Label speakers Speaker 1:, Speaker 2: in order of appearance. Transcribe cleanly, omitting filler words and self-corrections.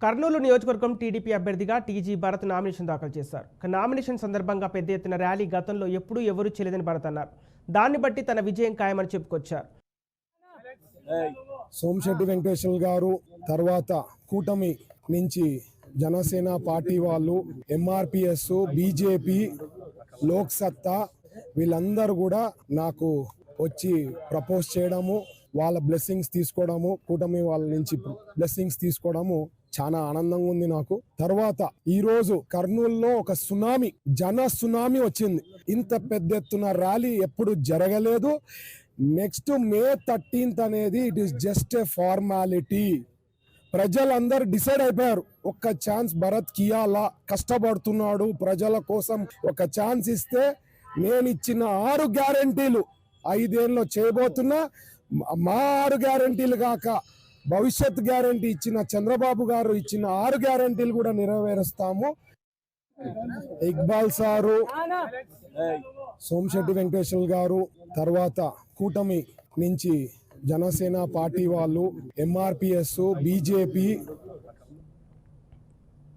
Speaker 1: కర్నూలు నియోజకవర్గం టీడీపీ అభ్యర్థిగా TG Bharat nomination దాఖలు చేశారు. నామినేషన్ సందర్భంగా పెద్ద ఎత్తున ర్యాలీ గతంలో ఎప్పుడూ ఎవరూ చేయలేదని భరత్ అన్నారు. దాన్ని బట్టి తన విజయం ఖాయమని చెప్పుకొచ్చారు.
Speaker 2: సోమశెట్టి వెంకటేశ్వర గారు తర్వాత కూటమి నుంచి జనసేన పార్టీ వాళ్ళు, ఎంఆర్పిఎస్, బీజేపీ, లోక్ సత్తా వీళ్ళందరూ కూడా నాకు వచ్చి ప్రపోజ్ చేయడము, వాళ్ళ బ్లెస్సింగ్స్ తీసుకోవడము, కూటమి వాళ్ళ నుంచి బ్లెస్సింగ్స్ తీసుకోవడము చాలా ఆనందంగా ఉంది నాకు. తర్వాత ఈ రోజు కర్నూలులో ఒక జన సునామీ వచ్చింది. ఇంత పెద్ద ఎత్తున ర్యాలీ ఎప్పుడు జరగలేదు. నెక్స్ట్ May 13th అనేది it is just a formality. ప్రజలందరూ డిసైడ్ అయిపోయారు, ఒక్క ఛాన్స్ భరత్ కియాలా, కష్టపడుతున్నాడు ప్రజల కోసం, ఒక ఛాన్స్ ఇస్తే నేను ఇచ్చిన 6 గ్యారంటీలు 5 ఏళ్ళలో చేయబోతున్నా. మా 6 గ్యారంటీలు కాక భవిష్యత్ గ్యారంటీ ఇచ్చిన చంద్రబాబు గారు ఇచ్చిన 6 గ్యారంటీలు కూడా నెరవేరుస్తాము. ఇక్బాల్ సారు, సోమశెట్టి వెంకటేశ్వర గారు తర్వాత కూటమి నుంచి జనసేన పార్టీ వాళ్ళు, ఎంఆర్పిఎస్, బీజేపీ,